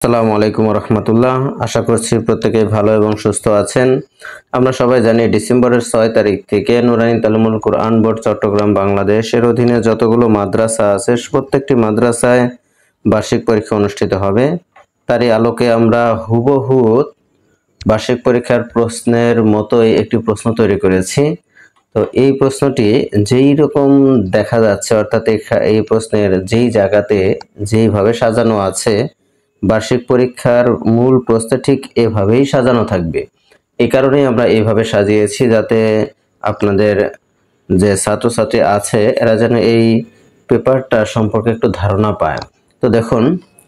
আসসালামু আলাইকুম রহমতুল্লাহ। আশা করছি প্রত্যেকেই ভালো এবং সুস্থ আছেন। আমরা সবাই জানি ডিসেম্বরের 6 তারিখ থেকে নুরানী তালিমুল কুরআন বোর্ড চট্টগ্রাম বাংলাদেশের অধীনে যতগুলো মাদ্রাসা আছে প্রত্যেকটি মাদ্রাসায় বার্ষিক পরীক্ষা অনুষ্ঠিত হবে। তারই আলোকে আমরা হুবহু বার্ষিক পরীক্ষার প্রশ্নের মতোই একটি প্রশ্ন তৈরি করেছি। তো এই প্রশ্নটি যেই রকম দেখা যাচ্ছে, অর্থাৎ এই প্রশ্নের যেই জায়গাতে যেইভাবে সাজানো আছে, বার্ষিক পরীক্ষার মূল প্রশ্ন ঠিক এভাবেই সাজানো থাকবে। এই কারণেই আমরা এইভাবে সাজিয়েছি, যাতে আপনাদের যে ছাত্রছাত্রী আছে এরা যেন এই পেপারটা সম্পর্কে একটু ধারণা পায়। তো দেখুন,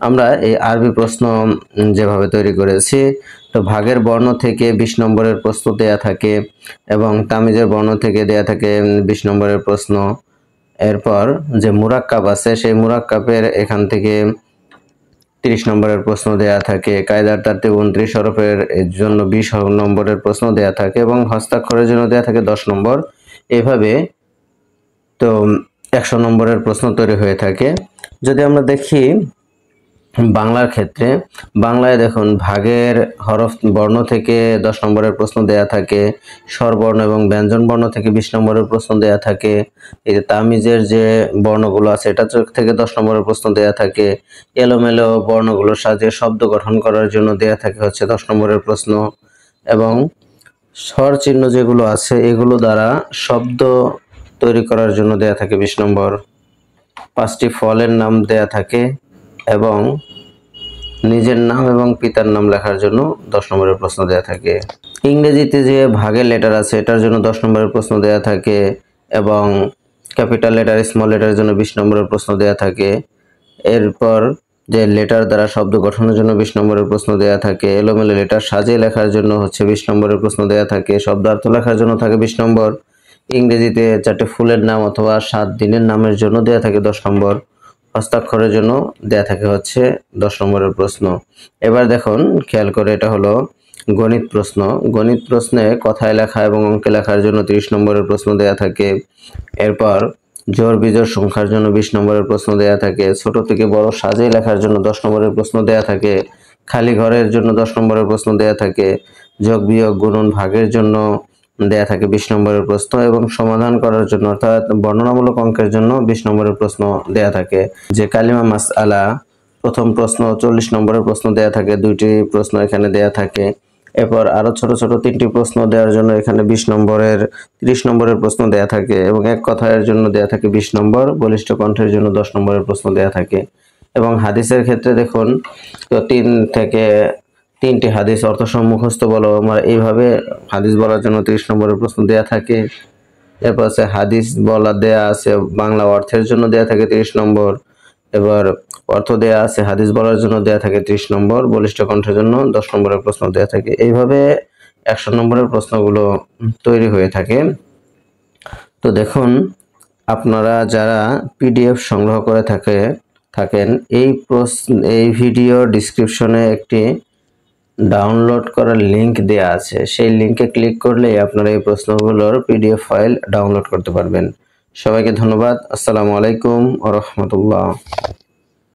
আমরা এই আরবি প্রশ্ন যেভাবে তৈরি করেছি, তো ভাগের বর্ণ থেকে 20 নম্বরের প্রশ্ন দেয়া থাকে এবং তামিজের বর্ণ থেকে দেয়া থাকে 20 নম্বরের প্রশ্ন। এরপর যে মুরাক্কাব আছে সেই মুরাক্কাবের এখান থেকে 30 নম্বরের প্রশ্ন দেয়া থাকে। কায়দার তারতিব 29 হরফের জন্য 20 নম্বরের প্রশ্ন দেয়া থাকে এবং হস্তাক্ষরের জন্য দেয়া থাকে 10 নম্বর। এভাবে তো 100 নম্বরের প্রশ্ন তৈরি হয়ে থাকে। যদি আমরা দেখি বাংলার ক্ষেত্রে, বাংলায় দেখুন ভাগের হরফ বর্ণ থেকে 10 নম্বরের প্রশ্ন দেয়া থাকে, স্বরবর্ণ এবং ব্যঞ্জন বর্ণ থেকে 20 নম্বরের প্রশ্ন দেয়া থাকে। এই যে তামিজের যে বর্ণগুলো আছে এটা থেকে 10 নম্বরের প্রশ্ন দেয়া থাকে। এলোমেলো বর্ণগুলোর সাহায্যে শব্দ গঠন করার জন্য দেয়া থাকে হচ্ছে 10 নম্বরের প্রশ্ন, এবং স্বর চিহ্ন যেগুলো আছে এগুলো দ্বারা শব্দ তৈরি করার জন্য দেয়া থাকে 20 নম্বর। 5টি ফলের নাম দেয়া থাকে এবং নিজের নাম এবং পিতার নাম লেখার জন্য 10 নম্বরের প্রশ্ন দেয়া থাকে। ইংরেজিতে যে ভাগের লেটার আছে এটার জন্য 10 নম্বরের প্রশ্ন দেয়া থাকে এবং ক্যাপিটাল লেটার স্মল লেটারের জন্য 20 নম্বরের প্রশ্ন দেয়া থাকে। এরপর যে লেটার দ্বারা শব্দ গঠনের জন্য 20 নম্বরের প্রশ্ন দেয়া থাকে। এলোমেলো লেটার সাজিয়ে লেখার জন্য হচ্ছে 20 নম্বরের প্রশ্ন দেয়া থাকে। শব্দার্থ লেখার জন্য থাকে 20 নম্বর। ইংরেজিতে 4টে ফুলের নাম অথবা 7 দিনের নামের জন্য দেয়া থাকে 10 নম্বর। হস্তাক্ষরের জন্য দেয়া থাকে হচ্ছে 10 নম্বরের প্রশ্ন। এবার দেখুন, খেয়াল করে, এটা হলো গণিত প্রশ্ন। গণিত প্রশ্নে কথায় লেখা এবং অঙ্কে লেখার জন্য 30 নম্বরের প্রশ্ন দেয়া থাকে। এরপর জোড় বিজোড় সংখ্যার জন্য 20 নম্বরের প্রশ্ন দেয়া থাকে। ছোট থেকে বড় সাজিয়ে লেখার জন্য 10 নম্বরের প্রশ্ন দেয়া থাকে। খালি ঘরের জন্য 10 নম্বরের প্রশ্ন দেয়া থাকে। যোগ বিয়োগ গুণন ভাগের জন্য দেয়া থাকে 20 নম্বরের প্রশ্ন এবং সমাধান করার জন্য অর্থাৎ বর্ণনামূলক অঙ্কের জন্য 20 নম্বরের প্রশ্ন দেয়া থাকে। যে কালিমা মাসআলা প্রথম প্রশ্ন 40 নম্বরের প্রশ্ন দেয়া থাকে, 2টি প্রশ্ন এখানে দেয়া থাকে। এরপর আরো ছোট ছোট 3টি প্রশ্ন দেওয়ার জন্য এখানে 20 নম্বরের 30 নম্বরের প্রশ্ন দেয়া থাকে এবং এক কথায়ের জন্য দেয়া থাকে 20 নম্বর। বলিষ্ঠ কণ্ঠের জন্য 10 নম্বরের প্রশ্ন দেয়া থাকে। এবং হাদিসের ক্ষেত্রে দেখুন, তো 3টি হাদিস অর্থ মুখস্থ বলো, আমরা এইভাবে হাদিস বলার জন্য 30 নম্বরের প্রশ্ন দেয়া থাকে। এরপর আছে হাদিস বলা দেয়া আছে বাংলা অর্থের জন্য দেয়া থাকে 30 নম্বর। এবার অর্থ দেয়া আছে হাদিস বলার জন্য দেয়া থাকে 30 নম্বর। বলিষ্ঠ কণ্ঠের জন্য 10 নম্বরের প্রশ্ন দেয়া থাকে। এইভাবে 100 নম্বরের প্রশ্নগুলো তৈরি হয়ে থাকে। তো দেখুন, আপনারা যারা পিডিএফ সংগ্রহ করে থাকেন এই ভিডিও ডেসক্রিপশনে একটি ডাউনলোড করার লিংক দেয়া আছে। সেই লিংকে ক্লিক করলেই আপনারা এই প্রশ্নগুলোর পিডিএফ ফাইল ডাউনলোড করতে পারবেন। সবাইকে ধন্যবাদ। আসসালামু আলাইকুম ওয়া রাহমাতুল্লাহ।